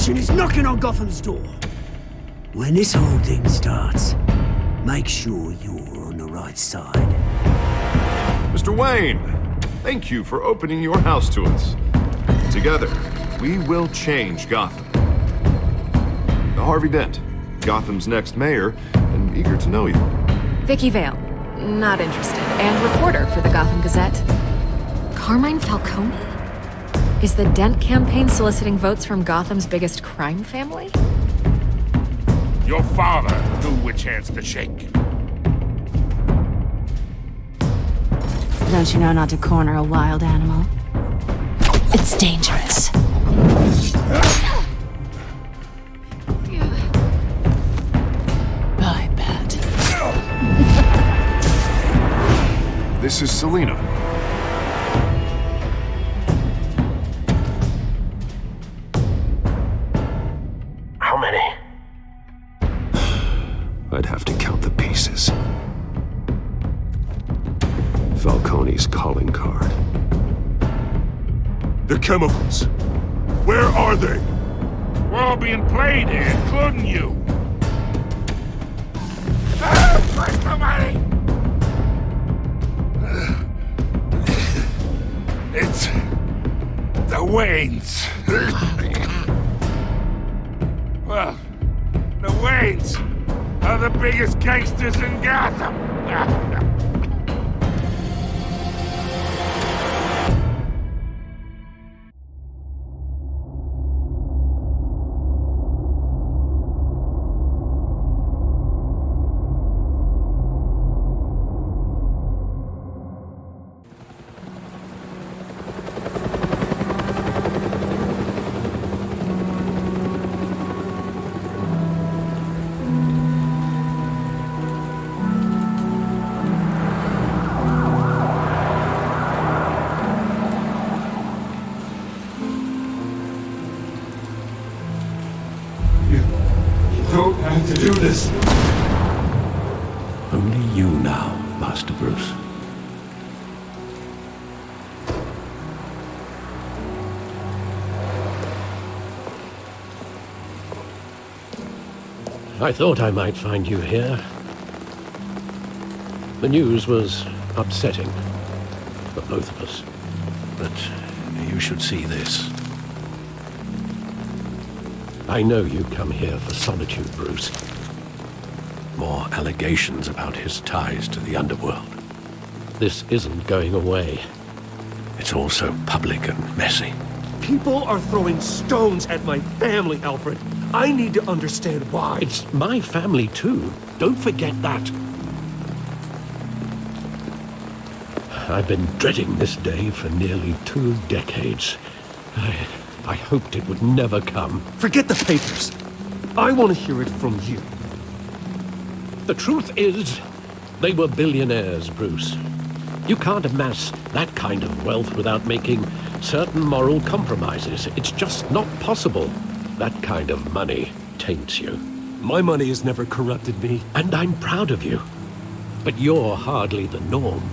revolution is knocking on Gotham's door. When this whole thing starts, make sure you're on the right side. Mr. Wayne, thank you for opening your house to us. Together, we will change Gotham. Harvey Dent, Gotham's next mayor, and eager to know you. Vicky Vale, not interested, and reporter for the Gotham Gazette. Carmine Falcone? Is the Dent campaign soliciting votes from Gotham's biggest crime family? Your father knew which hands to shake. Don't you know not to corner a wild animal? It's dangerous. I bet. This is Selina. How many? I'd have to count the pieces. Falcone's calling card. The chemicals. Where are they? We're all being played here, including you. Where's the money? It's the Waynes. Well, the Waynes are the biggest gangsters in Gotham. Don't have to do this. Only you now, Master Bruce. I thought I might find you here. The news was upsetting for both of us. But you should see this. I know you come here for solitude, Bruce. More allegations about his ties to the underworld. This isn't going away. It's all so public and messy. People are throwing stones at my family, Alfred. I need to understand why. It's my family, too. Don't forget that. I've been dreading this day for nearly 2 decades. I hoped it would never come. Forget the papers. I want to hear it from you. The truth is, they were billionaires, Bruce. You can't amass that kind of wealth without making certain moral compromises. It's just not possible. That kind of money taints you. My money has never corrupted me. And I'm proud of you. But you're hardly the norm.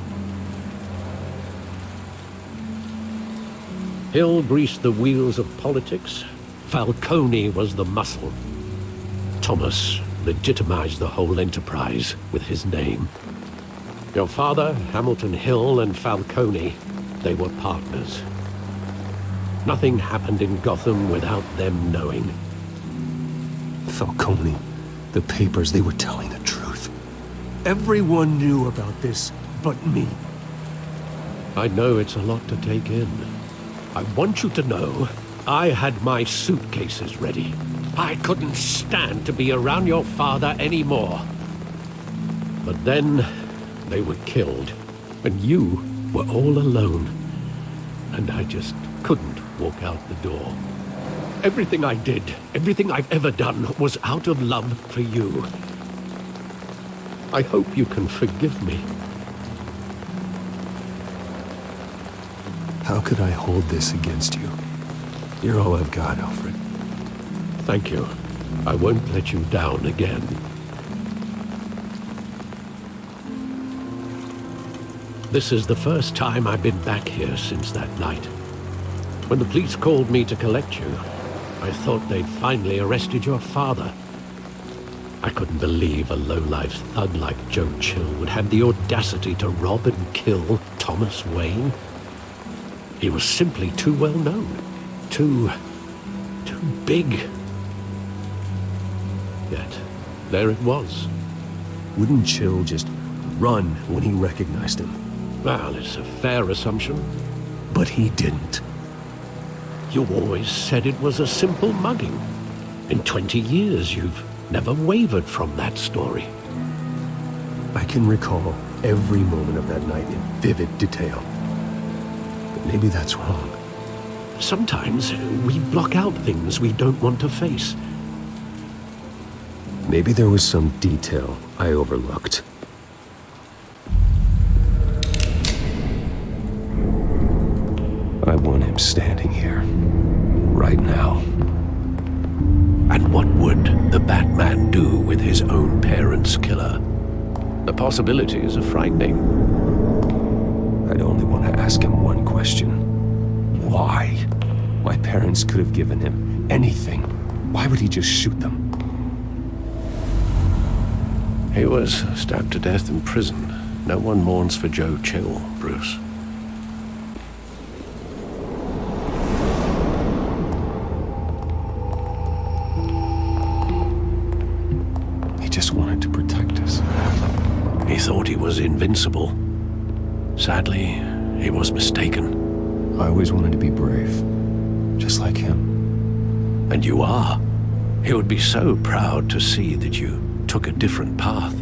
Hill greased the wheels of politics. Falcone was the muscle. Thomas legitimized the whole enterprise with his name. Your father, Hamilton Hill, and Falcone, they were partners. Nothing happened in Gotham without them knowing. Falcone, the papers, they were telling the truth. Everyone knew about this but me. I know it's a lot to take in. I want you to know, I had my suitcases ready. I couldn't stand to be around your father anymore. But then, they were killed, and you were all alone. And I just couldn't walk out the door. Everything I did, everything I've ever done, was out of love for you. I hope you can forgive me. How could I hold this against you? You're all I've got, Alfred. Thank you. I won't let you down again. This is the first time I've been back here since that night. When the police called me to collect you, I thought they'd finally arrested your father. I couldn't believe a low-life thug like Joe Chill would have the audacity to rob and kill Thomas Wayne. He was simply too well known. Too big. Yet, there it was. Wouldn't Chill just run when he recognized him? Well, it's a fair assumption. But he didn't. You always said it was a simple mugging. In 20 years, you've never wavered from that story. I can recall every moment of that night in vivid detail. But maybe that's wrong. Sometimes we block out things we don't want to face. Maybe there was some detail I overlooked. I want him standing here, right now. And what would the Batman do with his own parents' killer? The possibilities are frightening. I'd only want to ask him one question. Why? My parents could have given him anything. Why would he just shoot them? He was stabbed to death in prison. No one mourns for Joe Chill, Bruce. He just wanted to protect us. He thought he was invincible. Sadly, he was mistaken. I always wanted to be brave, just like him. And you are. He would be so proud to see that you took a different path.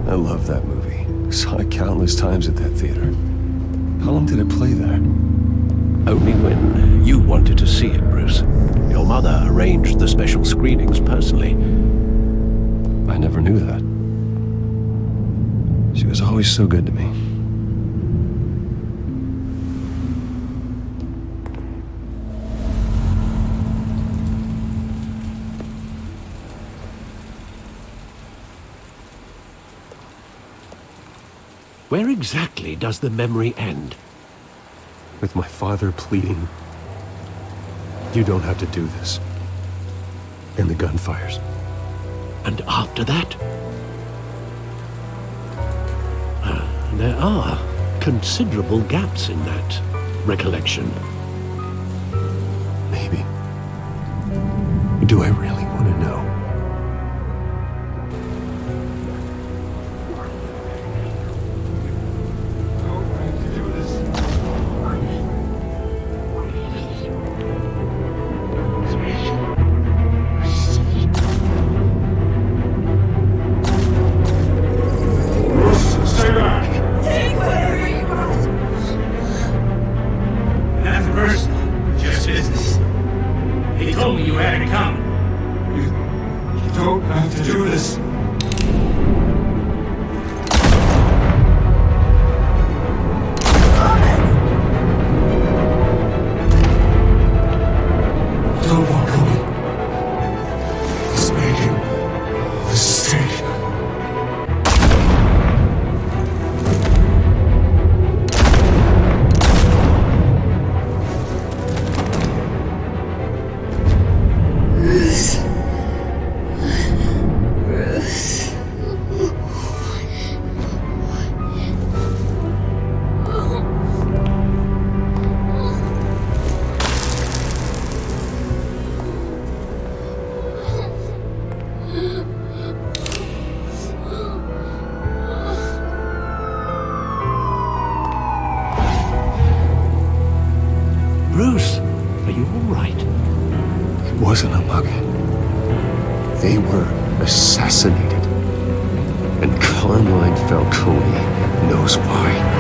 I love that movie. Saw it countless times at that theater. How long did it play there? Only when you wanted to see it, Bruce. Your mother arranged the special screenings personally. I never knew that. She was always so good to me. Where exactly does the memory end? With my father pleading, "You don't have to do this." And the gunfires. And after that? There are considerable gaps in that recollection. Maybe. Do I really want to know? Bruce, are you all right? It wasn't a mugging. They were assassinated. And Carmine Falcone knows why.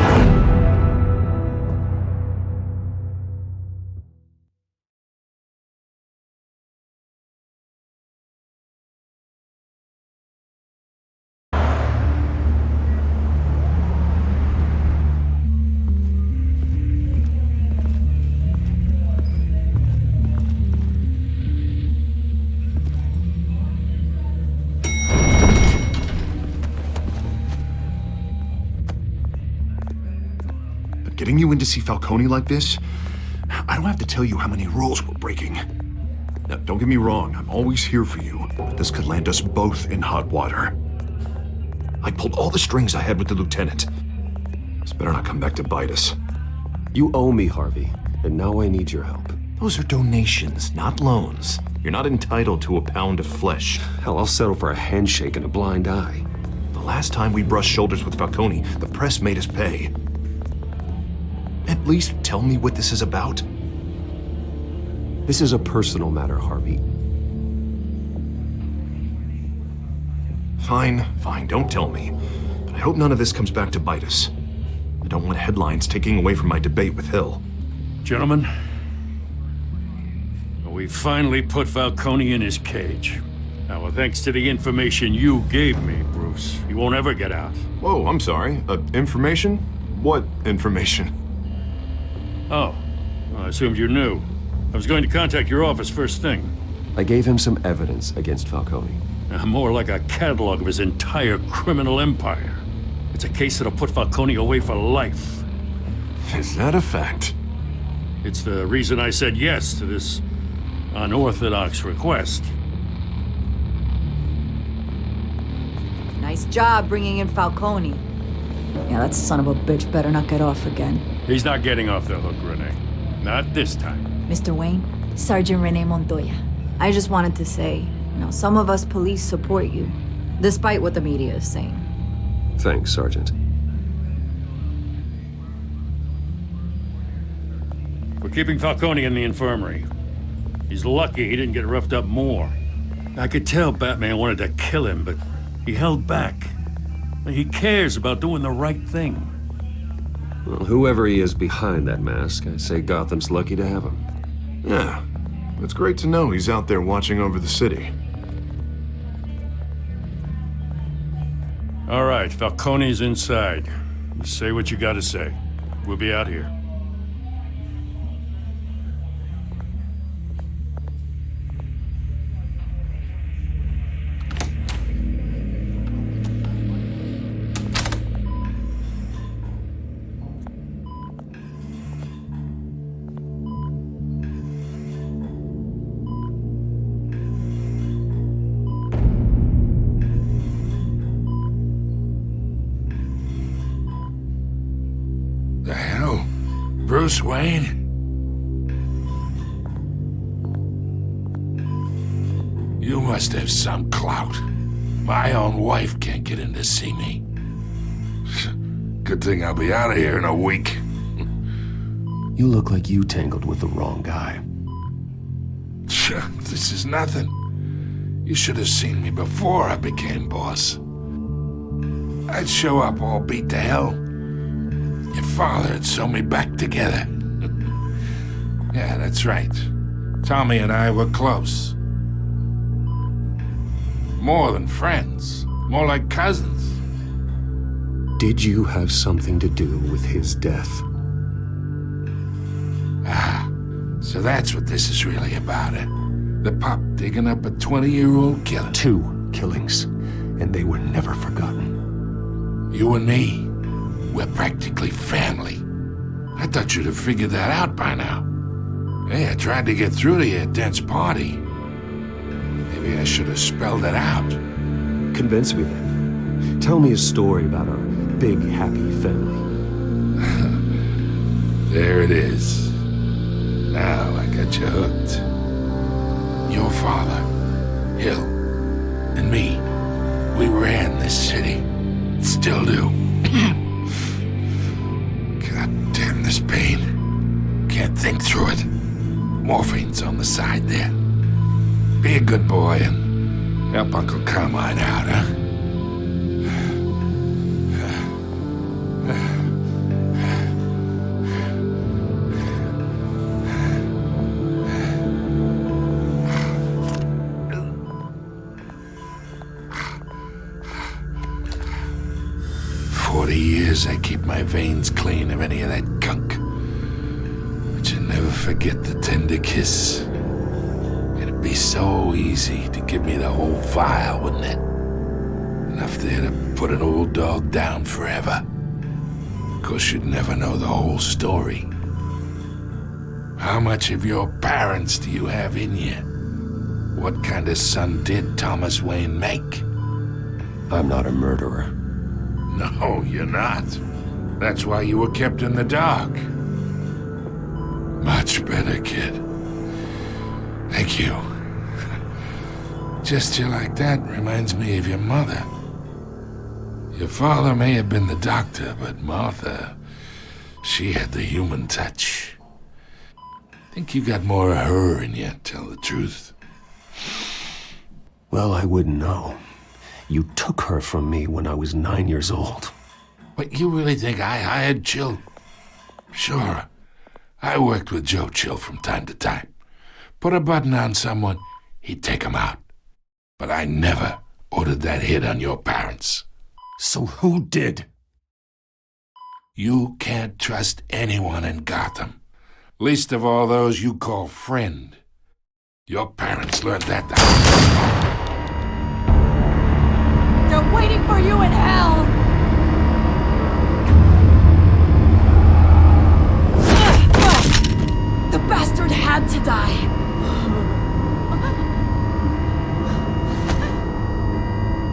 Getting you in to see Falcone like this? I don't have to tell you how many rules we're breaking. Now, don't get me wrong, I'm always here for you, but this could land us both in hot water. I pulled all the strings I had with the lieutenant. This better not come back to bite us. You owe me, Harvey, and now I need your help. Those are donations, not loans. You're not entitled to a pound of flesh. Hell, I'll settle for a handshake and a blind eye. The last time we brushed shoulders with Falcone, the press made us pay. At least tell me what this is about. This is a personal matter, Harvey. Fine, don't tell me. But I hope none of this comes back to bite us. I don't want headlines taking away from my debate with Hill. Gentlemen, we finally put Falcone in his cage. Now, thanks to the information you gave me, Bruce, he won't ever get out. Whoa, I'm sorry. Information? What information? Oh, well, I assumed you knew. I was going to contact your office first thing. I gave him some evidence against Falcone. More like a catalog of his entire criminal empire. It's a case that'll put Falcone away for life. Is that a fact? It's the reason I said yes to this unorthodox request. Nice job bringing in Falcone. Yeah, that son of a bitch better not get off again. He's not getting off the hook, Renee. Not this time. Mr. Wayne, Sergeant Renee Montoya. I just wanted to say, some of us police support you, despite what the media is saying. Thanks, Sergeant. We're keeping Falcone in the infirmary. He's lucky he didn't get roughed up more. I could tell Batman wanted to kill him, but he held back. He cares about doing the right thing. Well, whoever he is behind that mask, I say Gotham's lucky to have him. Yeah, it's great to know he's out there watching over the city. All right, Falcone's inside. You say what you gotta say. We'll be out here. The hell? Bruce Wayne? You must have some clout. My own wife can't get in to see me. Good thing I'll be out of here in a week. You look like you tangled with the wrong guy. This is nothing. You should have seen me before I became boss. I'd show up all beat to hell. Your father had sewn me back together. Yeah, that's right. Tommy and I were close. More than friends. More like cousins. Did you have something to do with his death? Ah, so that's what this is really about, eh? The pup digging up a 20-year-old killer. 2 killings, and they were never forgotten. You and me, we're practically family. I thought you'd have figured that out by now. Hey, I tried to get through to you at Dent's party. Maybe I should have spelled it out. Convince me then. Tell me a story about our big, happy family. There it is. Now I got you hooked. Your father, Hill, and me, we ran this city. Still do. God damn this pain. Can't think through it. Morphine's on the side there. Be a good boy and help Uncle Carmine out, huh? 40 years I keep my veins clean of any of that gunk. But you never forget the tender kiss. It'd be so easy to give me the whole vial, wouldn't it? Enough there to put an old dog down forever. Of 'cause you'd never know the whole story. How much of your parents do you have in you? What kind of son did Thomas Wayne make? I'm not a murderer. No, you're not. That's why you were kept in the dark. Much better, kid. Thank you. Gesture like that reminds me of your mother. Your father may have been the doctor, but Martha, she had the human touch. Think you got more of her in you, tell the truth. Well, I wouldn't know. You took her from me when I was 9 years old. But you really think I hired Chill? Sure. I worked with Joe Chill from time to time. Put a button on someone, he'd take him out. But I never ordered that hit on your parents. So who did? You can't trust anyone in Gotham. Least of all those you call friend. Your parents learned that the They're waiting for you in hell! The bastard had to die.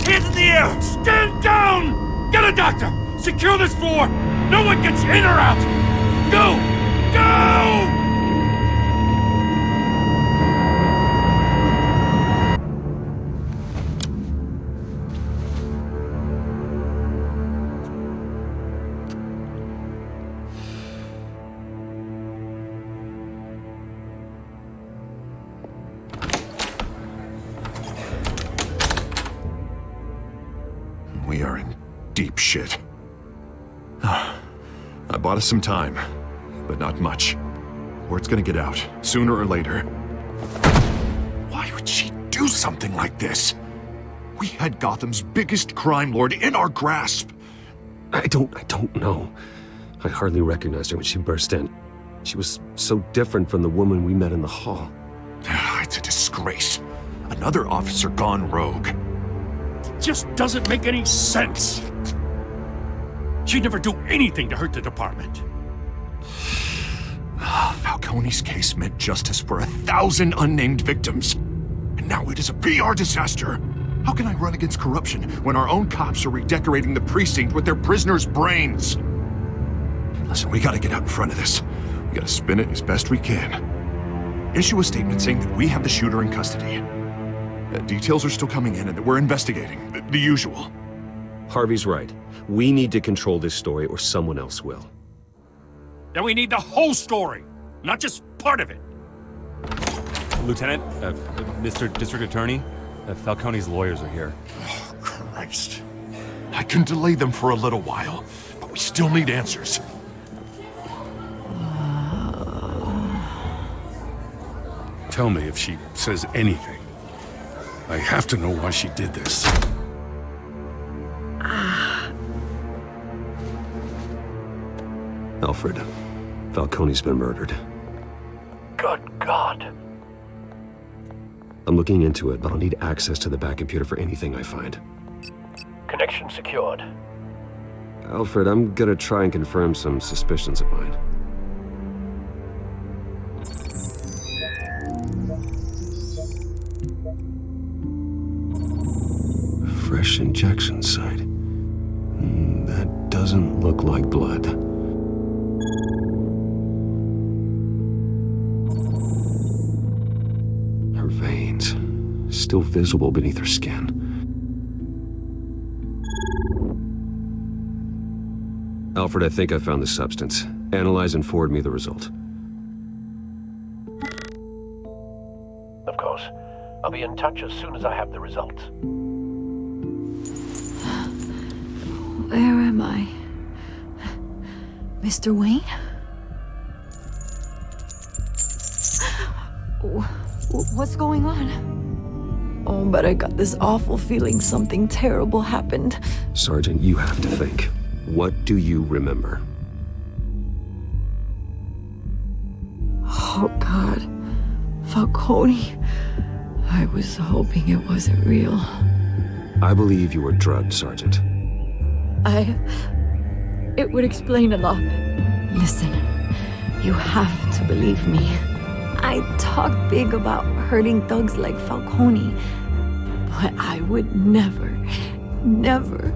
Hands in the air! Stand down! Get a doctor! Secure this floor! No one gets in or out! Go! Go! We are in deep shit. I bought us some time, but not much. Word's gonna get out, sooner or later. Why would she do something like this? We had Gotham's biggest crime lord in our grasp. I don't know. I hardly recognized her when she burst in. She was so different from the woman we met in the hall. It's a disgrace. Another officer gone rogue. It just doesn't make any sense. She'd never do anything to hurt the department. Falcone's case meant justice for 1,000 unnamed victims. And now it is a PR disaster. How can I run against corruption when our own cops are redecorating the precinct with their prisoners' brains? Listen, we gotta get out in front of this. We gotta spin it as best we can. Issue a statement saying that we have the shooter in custody. Details are still coming in and that we're investigating. The usual. Harvey's right. We need to control this story or someone else will. Then we need the whole story, not just part of it. Lieutenant, Mr. District Attorney, Falcone's lawyers are here. Oh, Christ. I can delay them for a little while, but we still need answers. Tell me if she says anything. I have to know why she did this. Alfred, Falcone's been murdered. Good God. I'm looking into it, but I'll need access to the back computer for anything I find. Connection secured. Alfred, I'm gonna try and confirm some suspicions of mine. Fresh injection site. That doesn't look like blood. Her veins, still visible beneath her skin. Alfred, I think I found the substance. Analyze and forward me the result. Of course. I'll be in touch as soon as I have the results. Where am I? Mr. Wayne? What's going on? Oh, but I got this awful feeling something terrible happened. Sergeant, you have to think. What do you remember? Oh, God. Falcone. I was hoping it wasn't real. I believe you were drugged, Sergeant. It would explain a lot. Listen, you have to believe me. I talk big about hurting thugs like Falcone, but I would never, never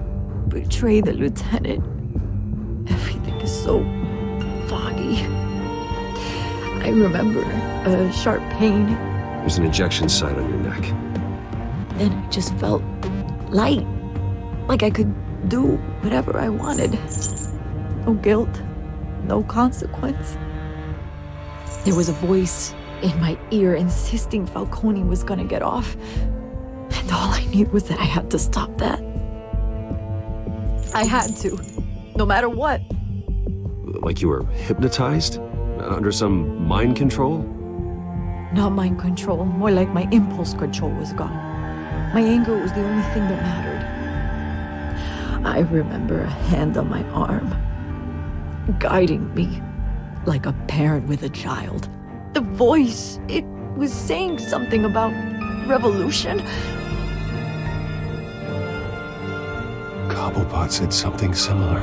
betray the lieutenant. Everything is so foggy. I remember a sharp pain. There's an injection site on your neck. Then I just felt light, like I could do whatever I wanted. No guilt, no consequence. There was a voice in my ear insisting Falcone was gonna get off. And all I knew was that I had to stop that. I had to, no matter what. Like you were hypnotized? Under some mind control? Not mind control, more like my impulse control was gone. My anger was the only thing that mattered. I remember a hand on my arm, guiding me like a parent with a child. The voice, it was saying something about revolution. Cobblepot said something similar.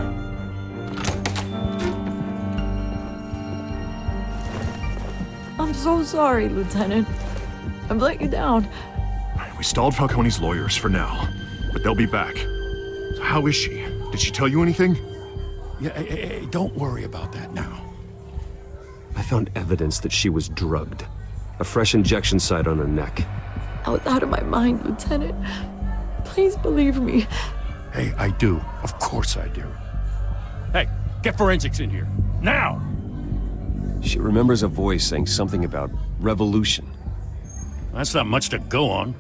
I'm so sorry, Lieutenant. I've let you down. We stalled Falcone's lawyers for now, but they'll be back. So how is she? Did she tell you anything? Yeah, hey, don't worry about that now. I found evidence that she was drugged. A fresh injection site on her neck. I was out of my mind, Lieutenant. Please believe me. Hey, I do. Of course I do. Hey, get forensics in here. Now! She remembers a voice saying something about revolution. That's not much to go on.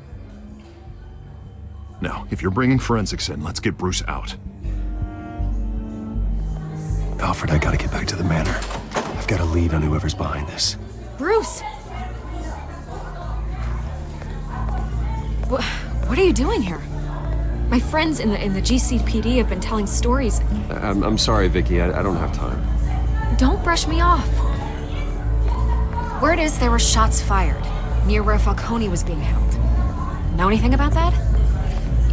Now, if you're bringing forensics in, let's get Bruce out. Alfred, I gotta get back to the manor. I've got a lead on whoever's behind this. Bruce! What are you doing here? My friends in the GCPD have been telling stories. I'm sorry, Vicky. I don't have time. Don't brush me off. Word is there were shots fired near where Falcone was being held. Know anything about that?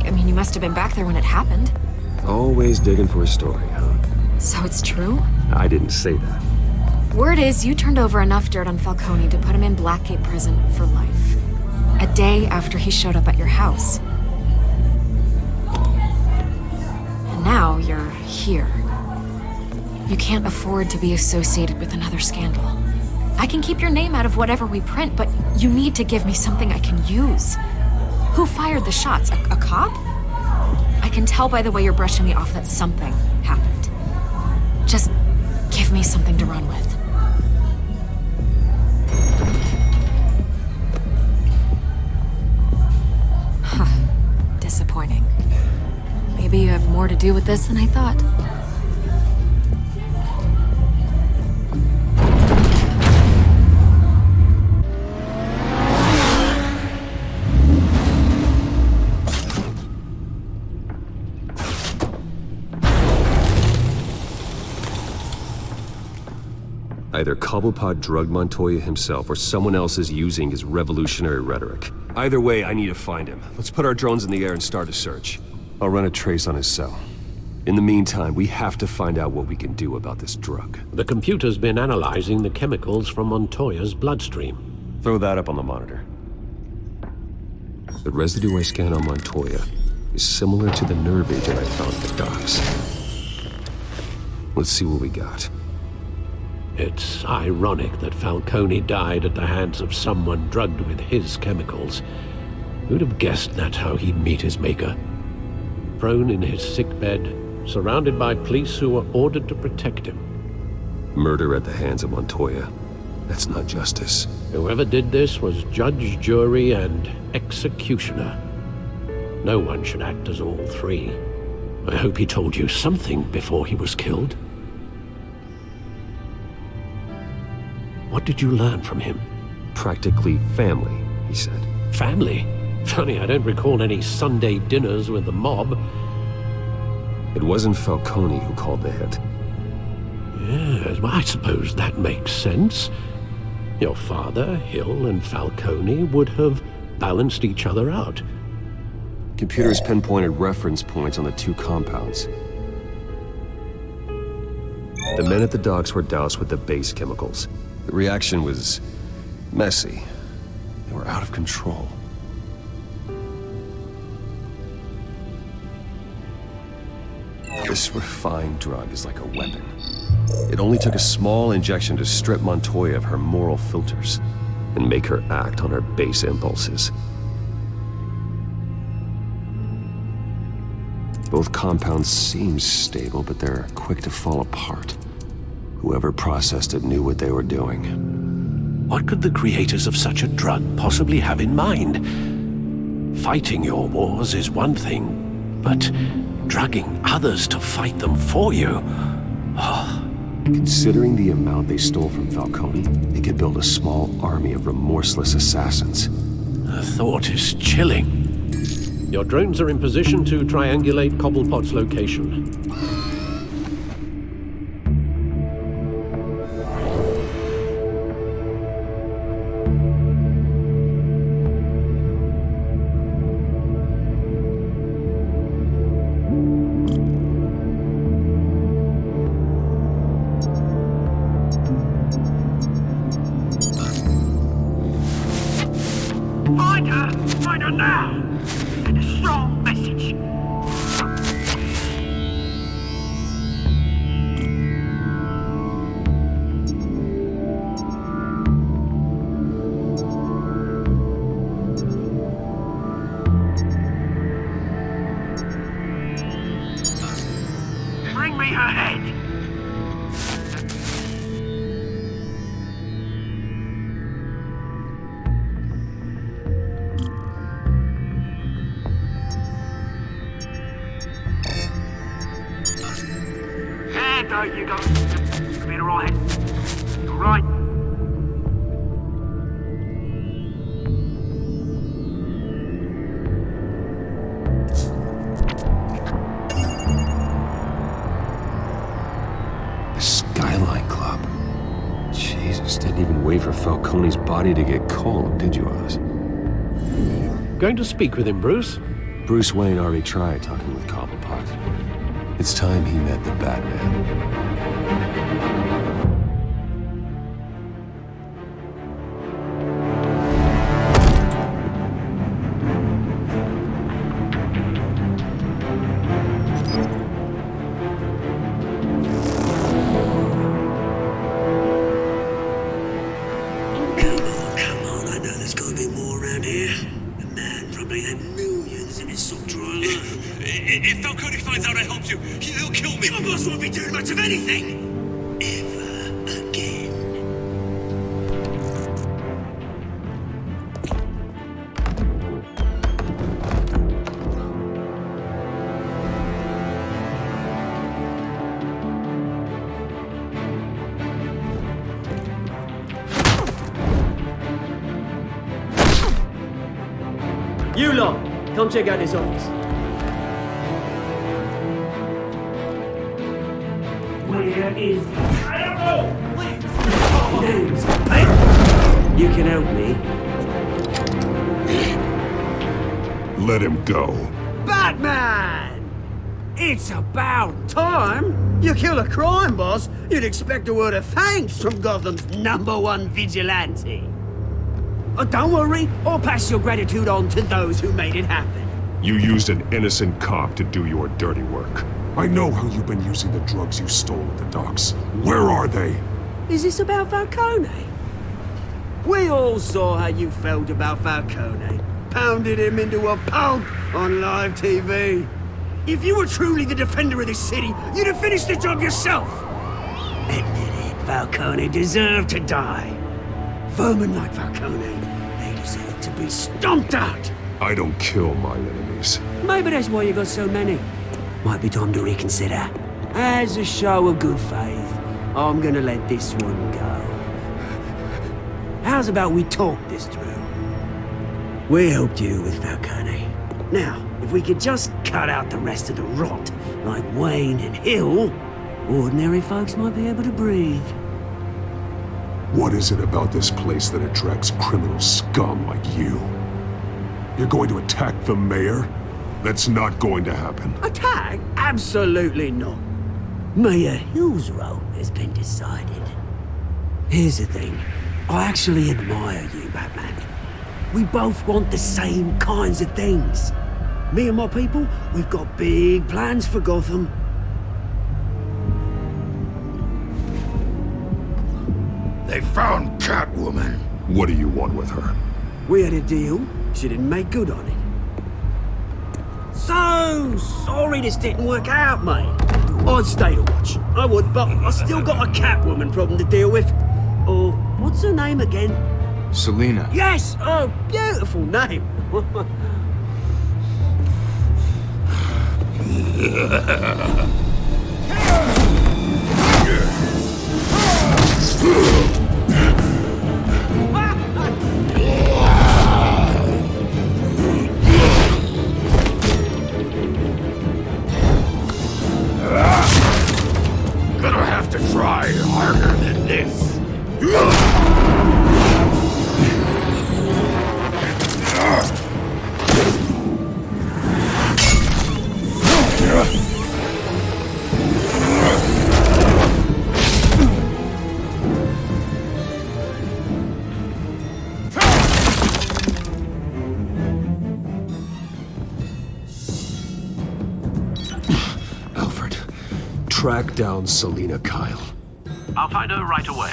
I mean, you must have been back there when it happened. Always digging for a story, huh? So it's true? I didn't say that. Word is you turned over enough dirt on Falcone to put him in Blackgate Prison for life. A day after he showed up at your house. And now you're here. You can't afford to be associated with another scandal. I can keep your name out of whatever we print, but you need to give me something I can use. Who fired the shots? A cop? I can tell by the way you're brushing me off that something happened. Just give me something to run with. Disappointing. Maybe you have more to do with this than I thought. Either Cobblepot drugged Montoya himself or someone else is using his revolutionary rhetoric. Either way, I need to find him. Let's put our drones in the air and start a search. I'll run a trace on his cell. In the meantime, we have to find out what we can do about this drug. The computer's been analyzing the chemicals from Montoya's bloodstream. Throw that up on the monitor. The residue I scan on Montoya is similar to the nerve agent I found at the docks. Let's see what we got. It's ironic that Falcone died at the hands of someone drugged with his chemicals. Who'd have guessed that's how he'd meet his maker? Prone in his sickbed, surrounded by police who were ordered to protect him. Murder at the hands of Montoya. That's not justice. Whoever did this was judge, jury, and executioner. No one should act as all three. I hope he told you something before he was killed. What did you learn from him? Practically family, he said. Family? Funny, I don't recall any Sunday dinners with the mob. It wasn't Falcone who called the hit. Yes, well, I suppose that makes sense. Your father, Hill, and Falcone would have balanced each other out. Computers pinpointed reference points on the two compounds. The men at the docks were doused with the base chemicals. The reaction was messy. They were out of control. This refined drug is like a weapon. It only took a small injection to strip Montoya of her moral filters and make her act on her base impulses. Both compounds seem stable, but they're quick to fall apart. Whoever processed it knew what they were doing. What could the creators of such a drug possibly have in mind? Fighting your wars is one thing, but drugging others to fight them for you? Oh. Considering the amount they stole from Falcone, they could build a small army of remorseless assassins. The thought is chilling. Your drones are in position to triangulate Cobblepot's location. Find her now! Send a strong message. Bring me her head. There you go. Been alright. You're right. The Skyline Club. Jesus, didn't even wait for Falcone's body to get cold, did you, Oz? Going to speak with him, Bruce? Bruce Wayne already tried talking with Cobblepot. It's time he met the Batman. Come on, I know there's gonna be more around here. The man probably had millions in his sock drawer alone. If Falcone finds out I helped you, he'll kill me. Your boss won't be doing much of anything. Ever again. You lot, come check out his office. Where is the animal? Names. You can help me. Let him go. Batman! It's about time. You kill a crime boss, you'd expect a word of thanks from Gotham's #1 vigilante. But don't worry, I'll pass your gratitude on to those who made it happen. You used an innocent cop to do your dirty work. I know how you've been using the drugs you stole at the docks. Where are they? Is this about Falcone? We all saw how you felt about Falcone. Pounded him into a pulp on live TV. If you were truly the defender of this city, you'd have finished the job yourself. Admit it, Falcone deserved to die. Vermin like Falcone, they deserve to be stomped out. I don't kill my enemies. Maybe that's why you got so many. Might be time to reconsider. As a show of good faith, I'm gonna let this one go. How's about we talk this through? We helped you with Falcone. Now, if we could just cut out the rest of the rot, like Wayne and Hill, ordinary folks might be able to breathe. What is it about this place that attracts criminal scum like you? You're going to attack the mayor? That's not going to happen. Attack? Absolutely not. Mia Hill's role has been decided. Here's the thing. I actually admire you, Batman. We both want the same kinds of things. Me and my people, we've got big plans for Gotham. They found Catwoman. What do you want with her? We had a deal. She didn't make good on it. So sorry this didn't work out, mate. I'd stay to watch. I would, but I still got a Catwoman problem to deal with. Oh, what's her name again? Selina. Yes! Oh, beautiful name. Gonna have to try harder than this. Alfred, track down Selina Kyle. I'll find her right away.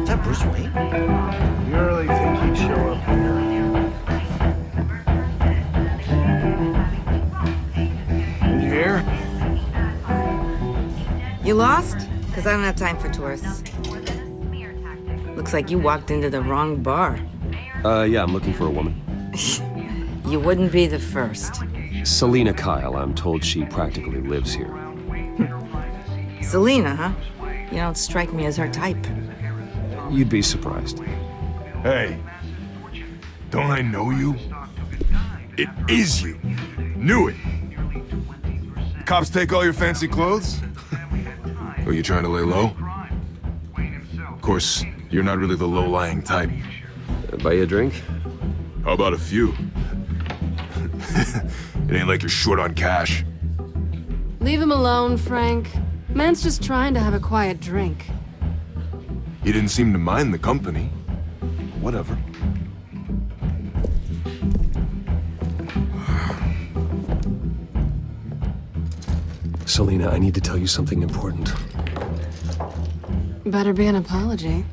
Is that Bruce Wayne? You really think he'd show up here? You here? You lost? Because I don't have time for tourists. Looks like you walked into the wrong bar. Yeah, I'm looking for a woman. You wouldn't be the first. Selina Kyle, I'm told she practically lives here. Selina, huh? You don't strike me as her type. You'd be surprised. Hey, don't I know you? It is you. Knew it. Cops take all your fancy clothes? Are you trying to lay low? Of course, you're not really the low-lying type. Buy you a drink? How about a few? It ain't like you're short on cash. Leave him alone, Frank. Man's just trying to have a quiet drink. He didn't seem to mind the company. Whatever. Selina, I need to tell you something important. Better be an apology.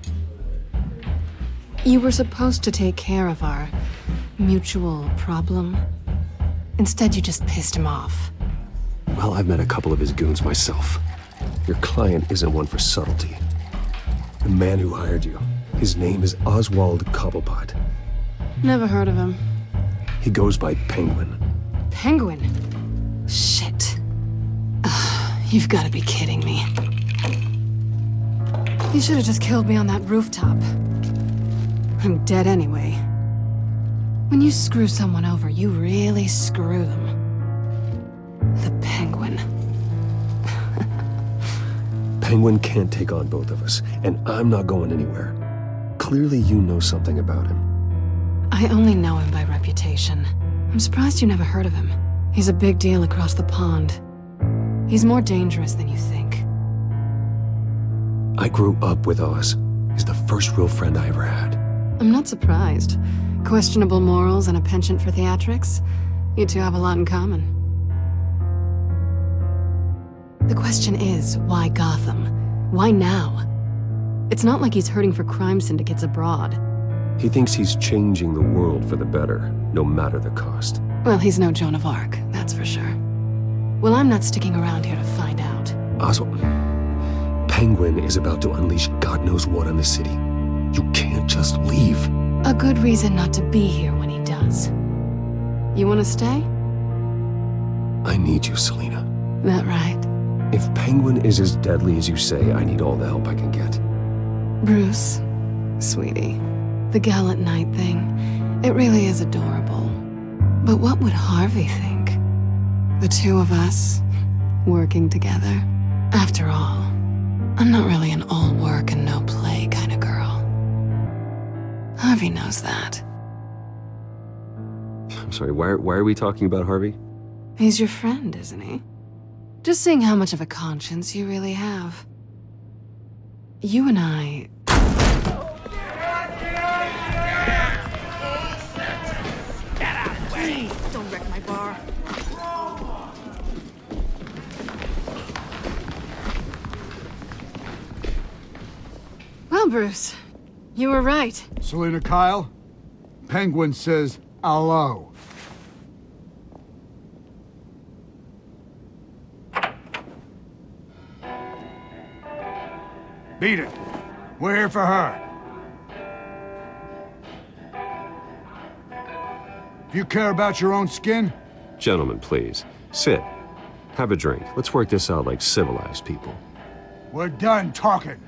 You were supposed to take care of our mutual problem. Instead, you just pissed him off. Well, I've met a couple of his goons myself. Your client isn't one for subtlety. The man who hired you, his name is Oswald Cobblepot. Never heard of him. He goes by Penguin. Penguin? Shit. Ugh, you've got to be kidding me. You should have just killed me on that rooftop. I'm dead anyway. When you screw someone over, you really screw them. The Penguin. Penguin can't take on both of us, and I'm not going anywhere. Clearly you know something about him. I only know him by reputation. I'm surprised you never heard of him. He's a big deal across the pond. He's more dangerous than you think. I grew up with Oz. He's the first real friend I ever had. I'm not surprised. Questionable morals and a penchant for theatrics. You two have a lot in common. The question is, why Gotham? Why now? It's not like he's hurting for crime syndicates abroad. He thinks he's changing the world for the better, no matter the cost. Well, he's no Joan of Arc, that's for sure. Well, I'm not sticking around here to find out. Oswald, Penguin is about to unleash God knows what on the city. You can't just leave. A good reason not to be here when he does. You want to stay? I need you, Selina. That right? If Penguin is as deadly as you say, I need all the help I can get. Bruce, sweetie, the gallant knight thing, it really is adorable. But what would Harvey think? The two of us, working together. After all, I'm not really an all work and no play kind of girl. Harvey knows that. I'm sorry, why are we talking about Harvey? He's your friend, isn't he? Just seeing how much of a conscience you really have. You and I... Please, don't wreck my bar. Well, Bruce, you were right. Selina Kyle, Penguin says hello. Beat it. We're here for her. If you care about your own skin, Gentlemen, please. Sit. Have a drink. Let's work this out like civilized people. we're done talking.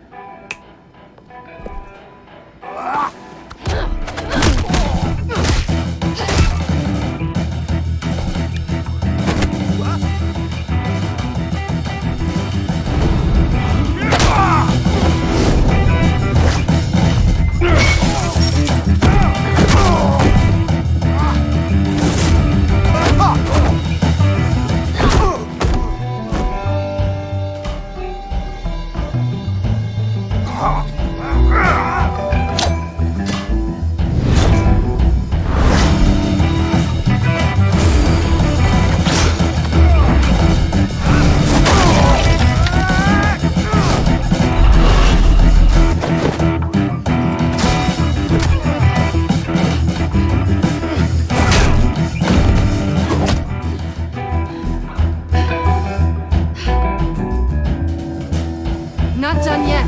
Not done yet.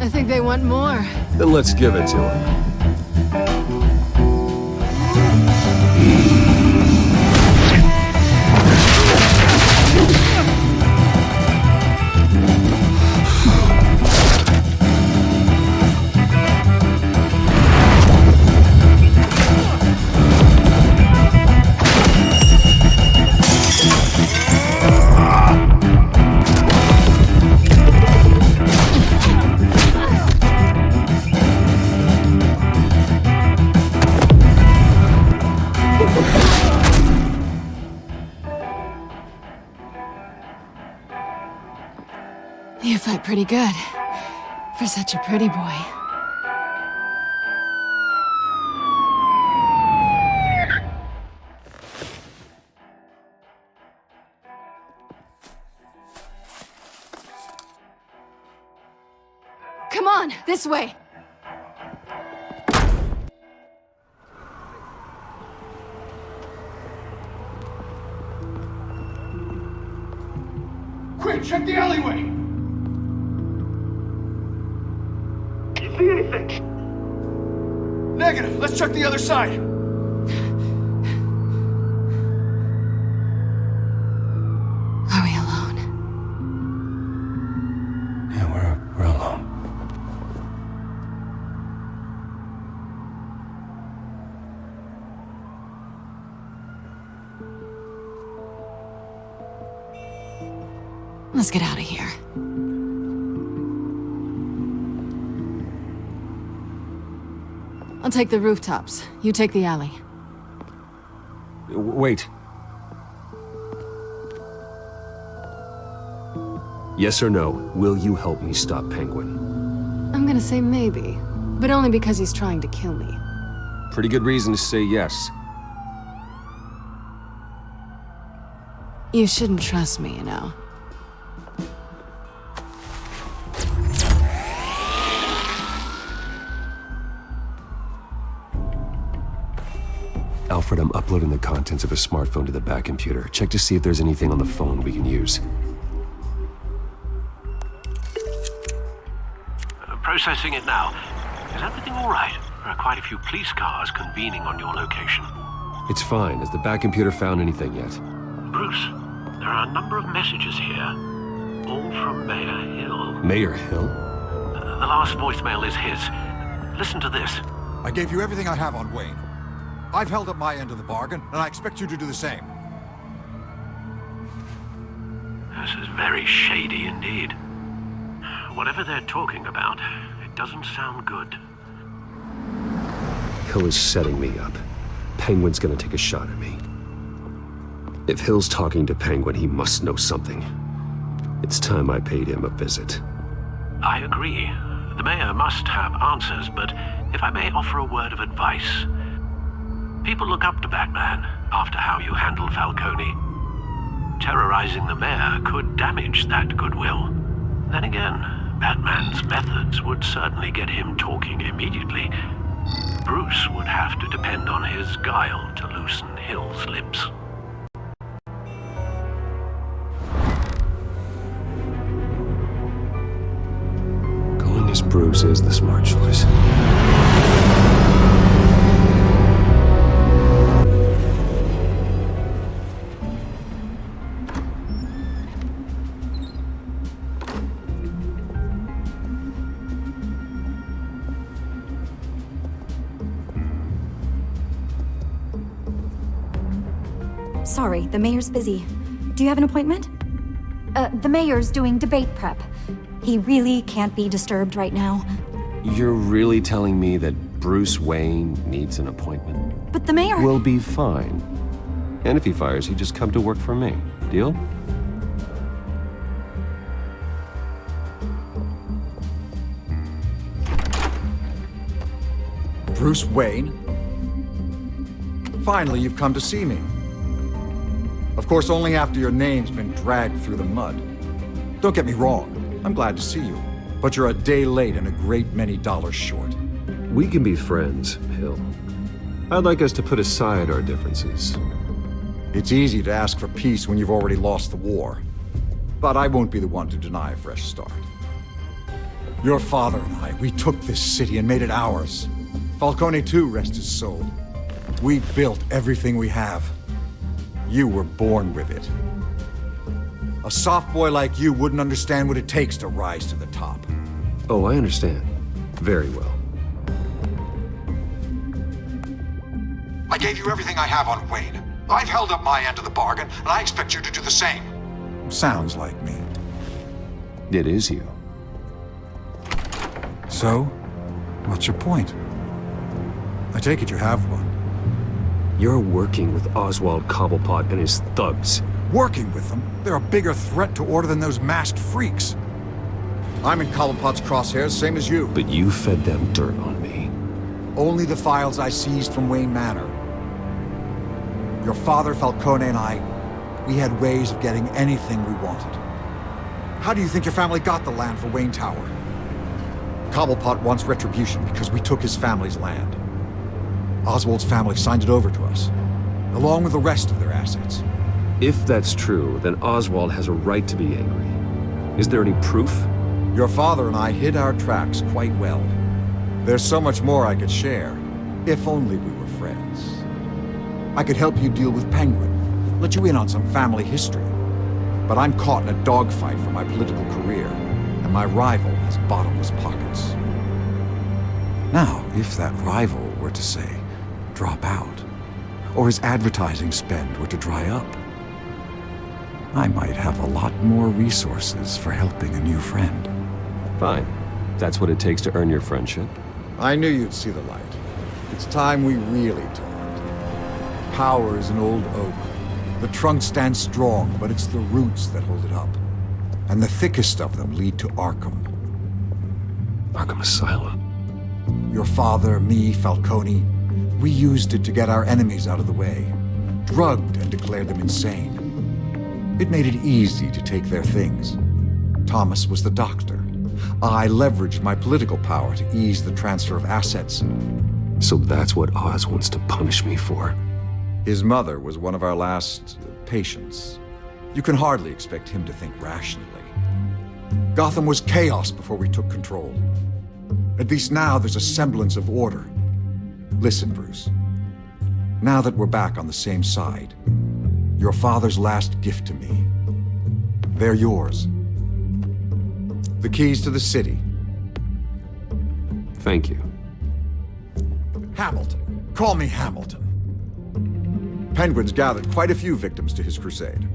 I think they want more. Then let's give it to him. You fight pretty good. For such a pretty boy. Come on, this way. Quick, check the alleyway! See anything? Negative. Let's check the other side. Are we alone? Yeah, we're alone. Let's get out of here. I'll take the rooftops. You take the alley. Wait. Yes or no, will you help me stop Penguin? I'm gonna say maybe, but only because he's trying to kill me. Pretty good reason to say yes. You shouldn't trust me, you know. Alfred, I'm uploading the contents of a smartphone to the back computer. Check to see if there's anything on the phone we can use. Processing it now. Is everything all right? There are quite a few police cars convening on your location. It's fine. Has the back computer found anything yet? Bruce, there are a number of messages here. All from Mayor Hill. Mayor Hill? The last voicemail is his. Listen to this. I gave you everything I have on Wayne. I've held up my end of the bargain, and I expect you to do the same. This is very shady indeed. Whatever they're talking about, it doesn't sound good. Hill is setting me up. Penguin's gonna take a shot at me. If Hill's talking to Penguin, he must know something. It's time I paid him a visit. I agree. The mayor must have answers, but if I may offer a word of advice. People look up to Batman after how you handled Falcone. Terrorizing the mayor could damage that goodwill. Then again, Batman's methods would certainly get him talking immediately. Bruce would have to depend on his guile to loosen Hill's lips. Going as Bruce is the smart choice. Sorry, the mayor's busy. Do you have an appointment? The mayor's doing debate prep. He really can't be disturbed right now. You're really telling me that Bruce Wayne needs an appointment? But the mayor... Will be fine. And if he fires, he just come to work for me. Deal? Bruce Wayne? Finally, you've come to see me. Of course, only after your name's been dragged through the mud. Don't get me wrong, I'm glad to see you. But you're a day late and a great many dollars short. We can be friends, Hill. I'd like us to put aside our differences. It's easy to ask for peace when you've already lost the war. But I won't be the one to deny a fresh start. Your father and I, we took this city and made it ours. Falcone too, rest his soul. We built everything we have. You were born with it. A soft boy like you wouldn't understand what it takes to rise to the top. Oh, I understand. Very well. I gave you everything I have on Wayne. I've held up my end of the bargain, and I expect you to do the same. Sounds like me. It is you. So, what's your point? I take it you have one. You're working with Oswald Cobblepot and his thugs. Working with them? They're a bigger threat to order than those masked freaks. I'm in Cobblepot's crosshairs, same as you. But you fed them dirt on me. Only the files I seized from Wayne Manor. Your father, Falcone, and I, we had ways of getting anything we wanted. How do you think your family got the land for Wayne Tower? Cobblepot wants retribution because we took his family's land. Oswald's family signed it over to us, along with the rest of their assets. If that's true, then Oswald has a right to be angry. Is there any proof? Your father and I hid our tracks quite well. There's so much more I could share, if only we were friends. I could help you deal with Penguin, let you in on some family history. But I'm caught in a dogfight for my political career, and my rival has bottomless pockets. Now, if that rival were to say, drop out, or his advertising spend were to dry up, I might have a lot more resources for helping a new friend. Fine. That's what it takes to earn your friendship. I knew you'd see the light. It's time we really talked. Power is an old oak. The trunk stands strong, but it's the roots that hold it up. And the thickest of them lead to Arkham. Arkham Asylum? Your father, me, Falcone, We used it to get our enemies out of the way, drugged and declared them insane. It made it easy to take their things. Thomas was the doctor. I leveraged my political power to ease the transfer of assets. So that's what Oz wants to punish me for. His mother was one of our last patients. You can hardly expect him to think rationally. Gotham was chaos before we took control. At least now there's a semblance of order. Listen, Bruce. Now that we're back on the same side, your father's last gift to me, they're yours. The keys to the city. Thank you. Hamilton. Call me Hamilton. Penguin's gathered quite a few victims to his crusade.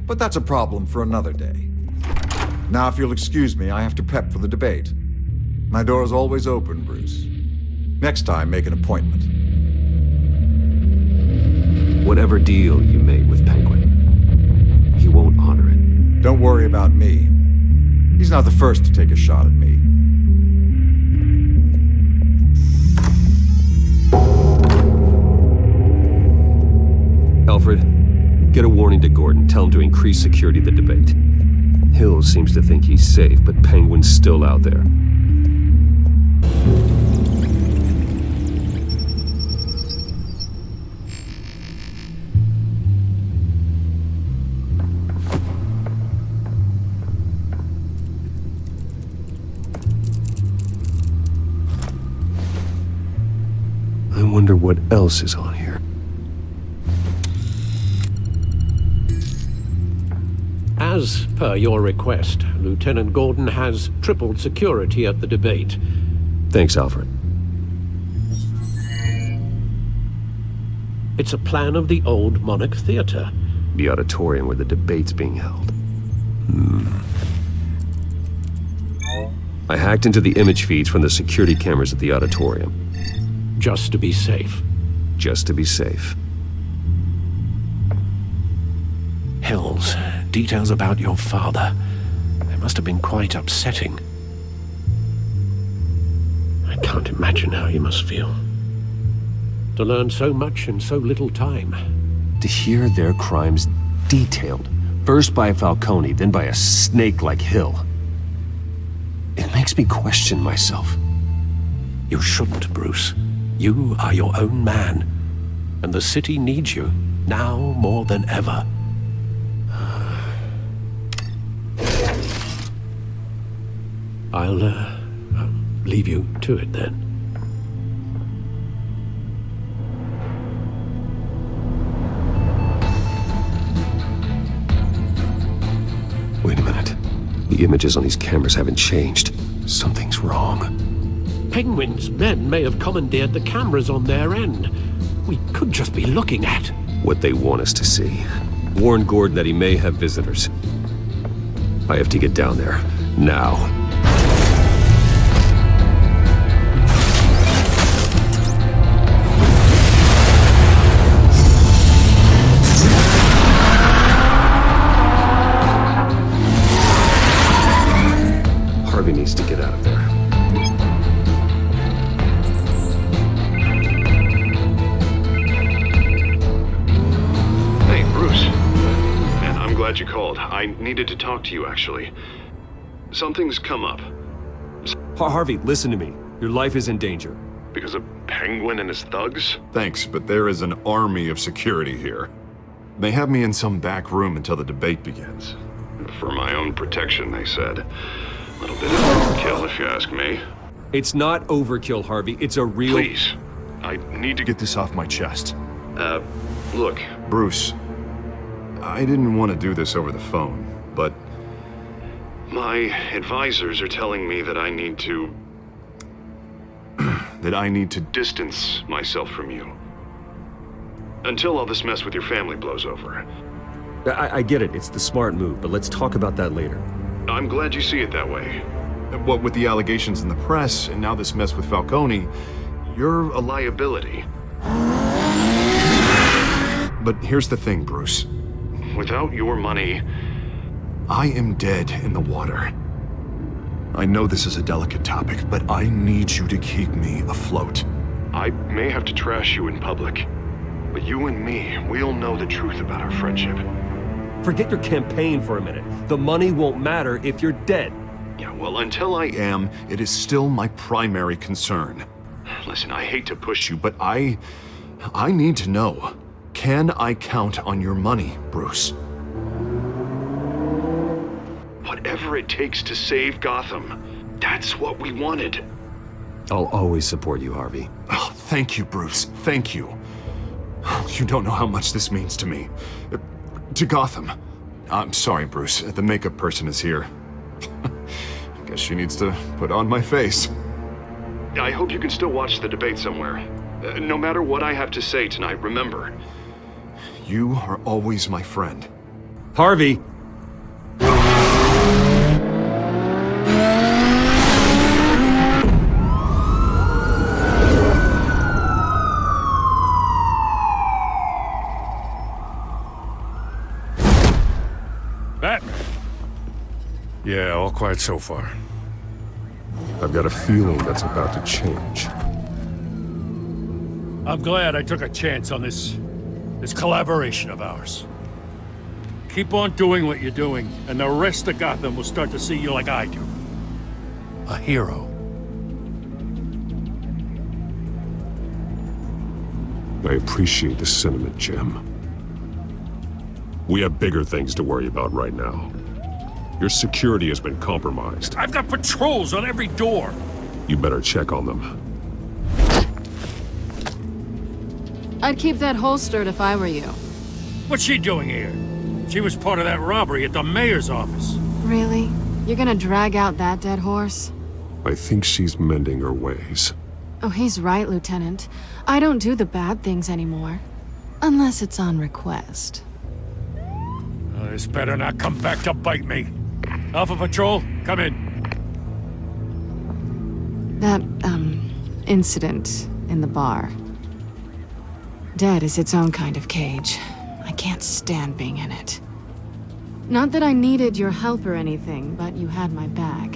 But that's a problem for another day. Now, if you'll excuse me, I have to prep for the debate. My door is always open, Bruce. Next time, make an appointment. Whatever deal you made with Penguin, he won't honor it. Don't worry about me. He's not the first to take a shot at me. Alfred, get a warning to Gordon. Tell him to increase security at the debate. Hill seems to think he's safe, but Penguin's still out there. I wonder what else is on here. As per your request, Lieutenant Gordon has tripled security at the debate. Thanks, Alfred. It's a plan of the old Monarch Theater. The auditorium where the debate's being held. I hacked into the image feeds from the security cameras at the auditorium. Just to be safe. Just to be safe. Hills, details about your father. They must have been quite upsetting. I can't imagine how you must feel. To learn so much in so little time. To hear their crimes detailed, first by Falcone, then by a snake like Hill. It makes me question myself. You shouldn't, Bruce. You are your own man, and the city needs you, now more than ever. I'll leave you to it then. Wait a minute. The images on these cameras haven't changed. Something's wrong. Penguin's men may have commandeered the cameras on their end. We could just be looking at what they want us to see. Warn Gordon that he may have visitors. I have to get down there. Now. Harvey needs to get out of there. Glad you called. I needed to talk to you, actually. Something's come up. Harvey, listen to me. Your life is in danger. Because of Penguin and his thugs? Thanks, but there is an army of security here. They have me in some back room until the debate begins. For my own protection, they said. A little bit of overkill, if you ask me. It's not overkill, Harvey. It's a real... Please. I need to get this off my chest. Look, Bruce... I didn't want to do this over the phone, but my advisors are telling me that I need to distance myself from you until all this mess with your family blows over. I get it. It's the smart move, but let's talk about that later. I'm glad you see it that way. What with the allegations in the press and now this mess with Falcone, you're a liability. But here's the thing, Bruce. Without your money, I am dead in the water. I know this is a delicate topic, but I need you to keep me afloat. I may have to trash you in public, but you and me, we'll know the truth about our friendship. Forget your campaign for a minute. The money won't matter if you're dead. Yeah, well, until I am, it is still my primary concern. Listen, I hate to push you, but I need to know. Can I count on your money, Bruce? Whatever it takes to save Gotham, that's what we wanted. I'll always support you, Harvey. Oh, thank you, Bruce. Thank you. You don't know how much this means to me. To Gotham. I'm sorry, Bruce. The makeup person is here. I guess she needs to put on my face. I hope you can still watch the debate somewhere. No matter what I have to say tonight, remember, you are always my friend. Harvey! Batman! Yeah, all quiet so far. I've got a feeling that's about to change. I'm glad I took a chance on this collaboration of ours. Keep on doing what you're doing, and the rest of Gotham will start to see you like I do. A hero. I appreciate the sentiment, Jim. We have bigger things to worry about right now. Your security has been compromised. I've got patrols on every door. You better check on them. I'd keep that holstered if I were you. What's she doing here? She was part of that robbery at the mayor's office. Really? You're gonna drag out that dead horse? I think she's mending her ways. Oh, he's right, Lieutenant. I don't do the bad things anymore. Unless it's on request. This better not come back to bite me. Alpha Patrol, come in. That, incident in the bar. Dead is its own kind of cage. I can't stand being in it. Not that I needed your help or anything, but you had my back.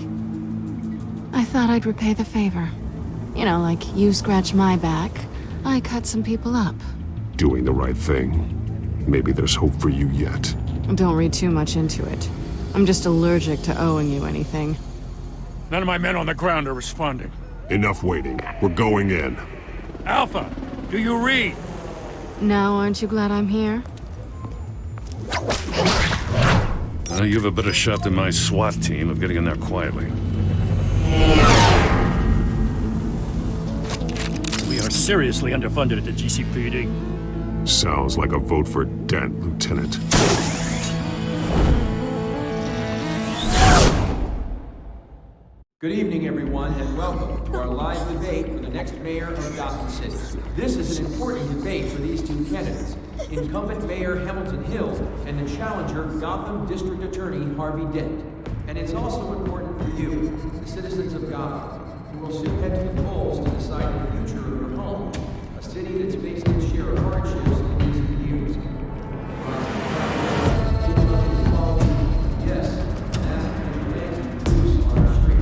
I thought I'd repay the favor. You know, like you scratch my back, I cut some people up. Doing the right thing. Maybe there's hope for you yet. Don't read too much into it. I'm just allergic to owing you anything. None of my men on the ground are responding. Enough waiting. We're going in. Alpha, do you read? Now, aren't you glad I'm here? You have a better shot than my SWAT team of getting in there quietly. We are seriously underfunded at the GCPD. Sounds like a vote for Dent, Lieutenant. Good evening, everyone, and welcome to our live debate for the next mayor of Gotham City. This is an important debate for these two candidates, incumbent Mayor Hamilton Hill and the challenger Gotham District Attorney Harvey Dent. And it's also important for you, the citizens of Gotham, who will soon head to the polls to decide the future of your home, a city that's faced its share of hardships in recent years. Yes, and ask for Dent Bruce on our street.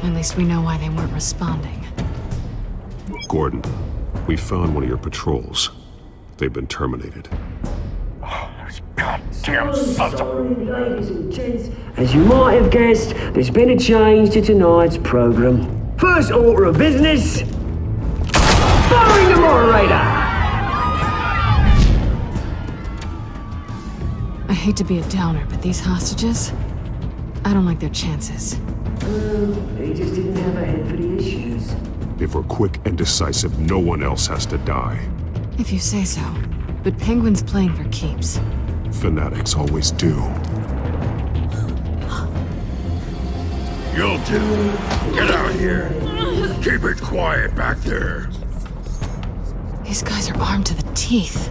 At least we know why they weren't responding. Gordon, we found one of your patrols. They've been terminated. Goddamn sons of... Ladies and gents, as you might have guessed, there's been a change to tonight's program. First order of business... firing the moderator! I hate to be a downer, but these hostages... I don't like their chances. They just didn't have a head for the issues. If we're quick and decisive, no one else has to die. If you say so. But Penguin's playing for keeps. Fanatics always do. You'll do. Get out here. Keep it quiet back there. These guys are armed to the teeth.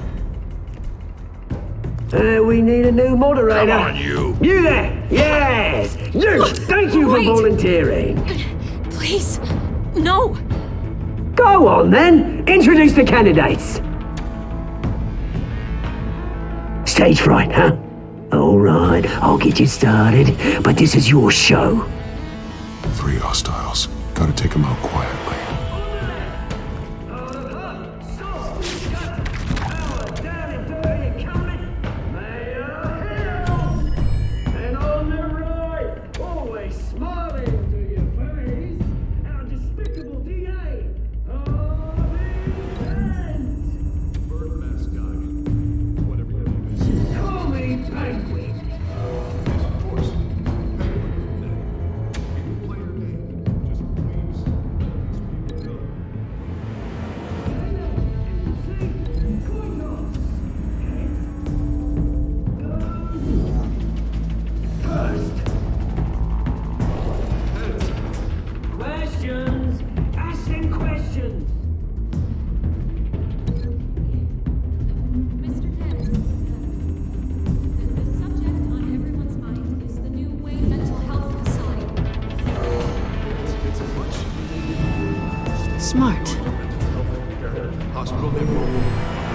We need a new moderator. Come on, you. You there! Yes! You! Thank you for volunteering. Please, no. Go on then. Introduce the candidates. Stage fright, huh? All right, I'll get you started, but this is your show. 3 hostiles. Gotta take them out quietly. Smart. Hospital enrollment.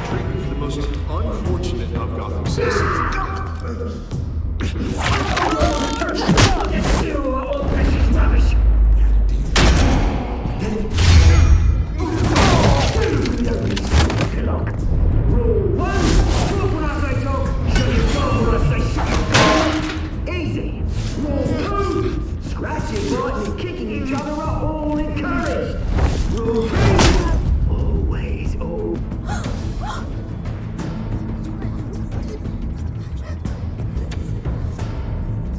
Treatment for the most unfortunate of Gotham citizens. Easy. Scratching, biting, and kicking each other are all encouraged. Always, oh.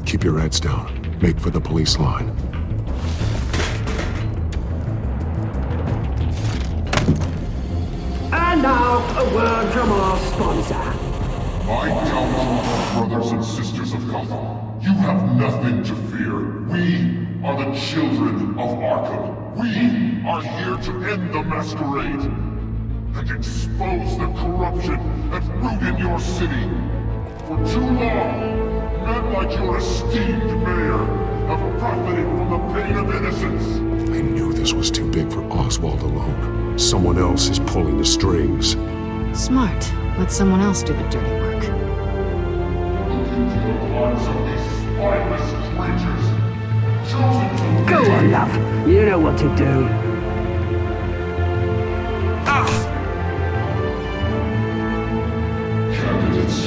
Keep your heads down. Make for the police line. And now, a word from our sponsor. My Telltale brothers and sisters of Gotham, you have nothing to fear. We are the children of Arkham. We are here to end the masquerade and expose the corruption that ruined your city. For too long, men like your esteemed mayor have profited from the pain of innocence. I knew this was too big for Oswald alone. Someone else is pulling the strings. Smart. Let someone else do the dirty work. Look into the hearts of these spineless creatures. Go on, love. You know what to do. Candidates,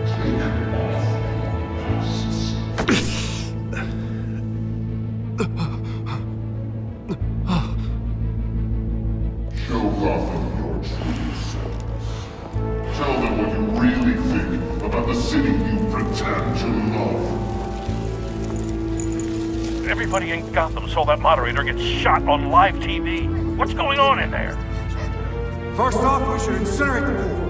take off masks. Show Gotham your true selves. Tell them what you really think about the city you pretend to love. Everybody in Gotham saw that moderator get shot on live TV. What's going on in there? First off, we should incinerate the pool.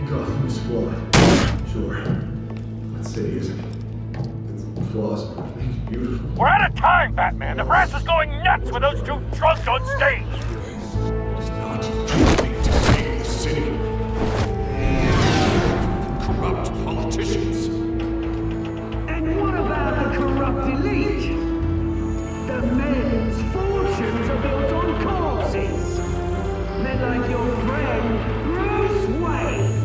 Gotham is flawed. Sure. That city isn't. Its flaws make it beautiful. We're out of time, Batman. The press is going nuts with those two drunks on stage. It's not too late to save the city. Corrupt politicians. And what about the corrupt elite? The men's fortunes are built on corpses. Men like your friend, Bruce Wayne.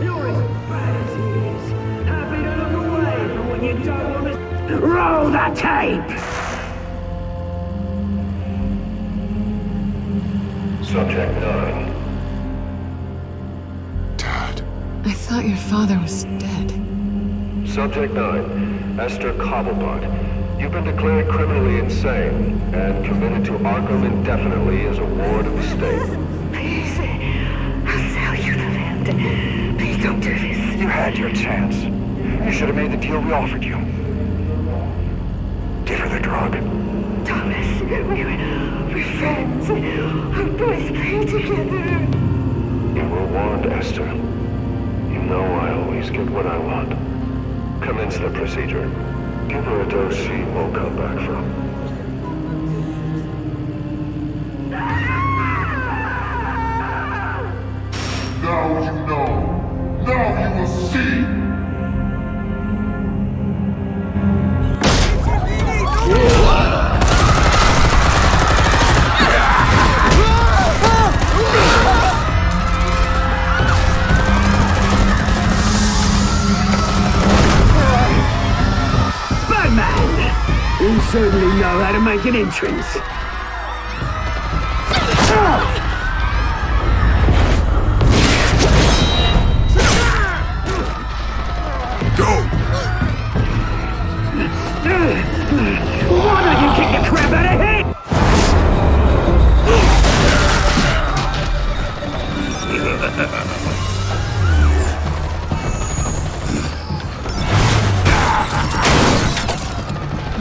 You're as bad as he is. Happy to look away from when you don't want to... Roll the tape! Subject 9. I thought your father was dead. Subject 9. Esther Cobblepot. You've been declared criminally insane and committed to Arkham indefinitely as a ward of the state. Please, I'll sell you the land. Please don't do this. You had your chance. You should have made the deal we offered you. Give her the drug. Thomas, we're friends. Our boys play together. You were warned, Esther. know I always get what I want. Commence the procedure. Give her a dose she won't come back from. Now you know. Now you will see. You certainly know how to make an entrance. Go! Why don't you kick the crap out of him?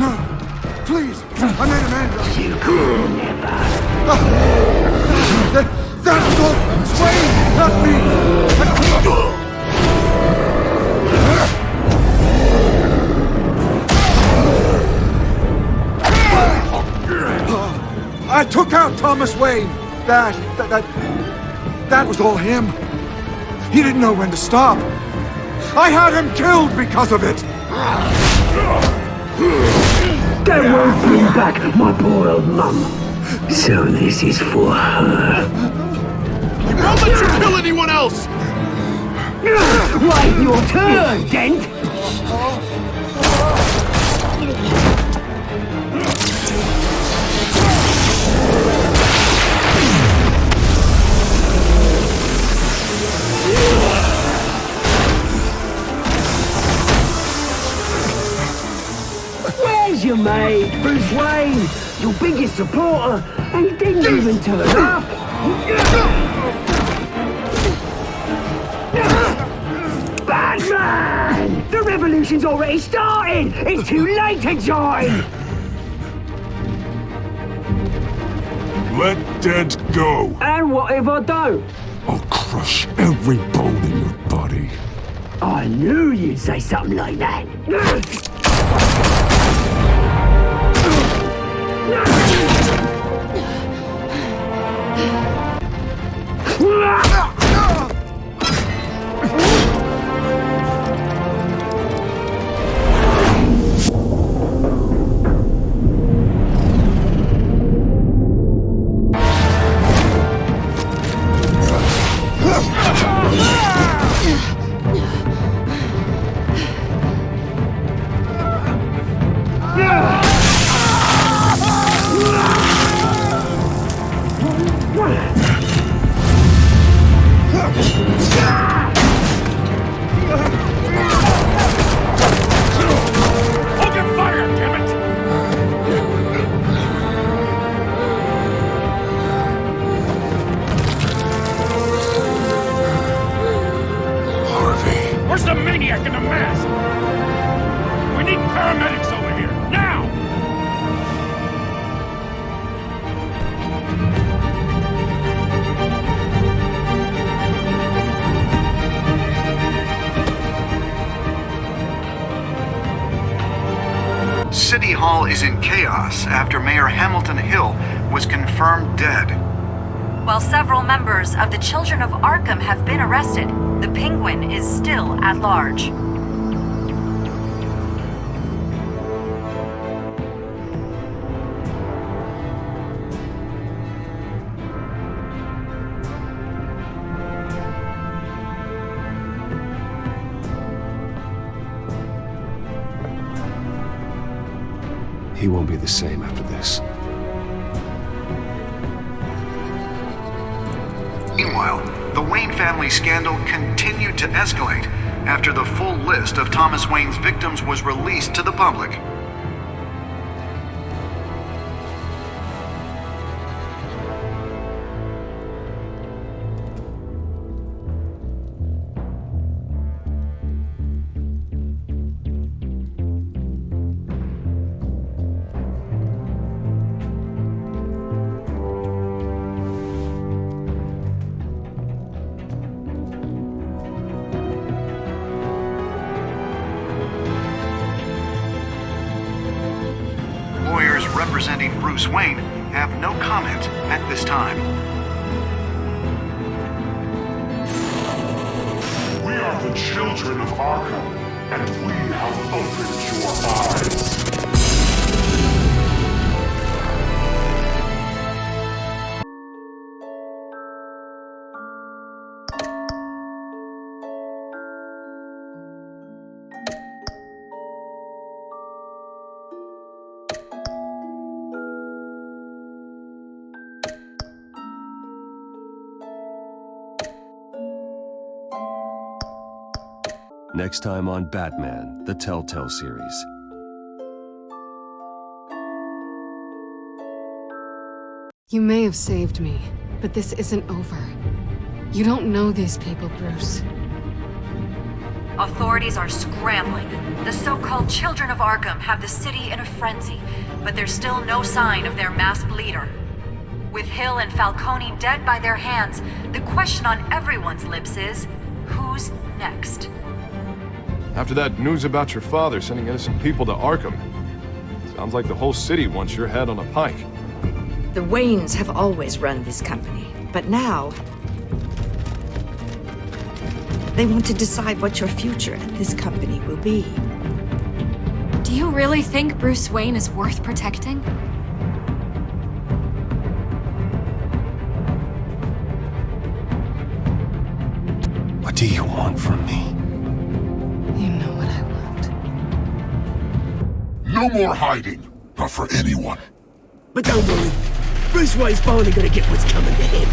No! Please! I made a man! You could never. That was all Swain, not me! I took out Thomas Wayne! That was all him. He didn't know when to stop. I had him killed because of it! That won't bring back my poor old mum. So this is for her. You won't let you kill anyone else! Wait your turn, Dent! Where's your mate, Bruce Wayne? Your biggest supporter, and he didn't even turn up. Batman! The revolution's already started! It's too late to join! Let Dent go! And what if I don't? I'll crush every bone in your body. I knew you'd say something like that. Where's the maniac in the mask? We need paramedics over here, now! City Hall is in chaos after Mayor Hamilton Hill was confirmed dead. While several members of the Children of Arkham have been arrested, the Penguin is still at large. He won't be the same after this. Meanwhile, the Wayne family scandal continued to escalate after the full list of Thomas Wayne's victims was released to the public. Bruce Wayne have no comment at this time. We are the children of Arkham, and we have opened your eyes. Next time on Batman, the Telltale Series. You may have saved me, but this isn't over. You don't know these people, Bruce. Authorities are scrambling. The so-called Children of Arkham have the city in a frenzy, but there's still no sign of their masked leader. With Hill and Falcone dead by their hands, the question on everyone's lips is, who's next? After that news about your father sending innocent people to Arkham, sounds like the whole city wants your head on a pike. The Waynes have always run this company, but now they want to decide what your future at this company will be. Do you really think Bruce Wayne is worth protecting? What do you want from me? You know what I want. No more hiding, not for anyone. But don't worry, Bruce Wayne's finally gonna get what's coming to him.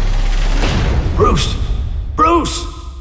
Bruce! Bruce!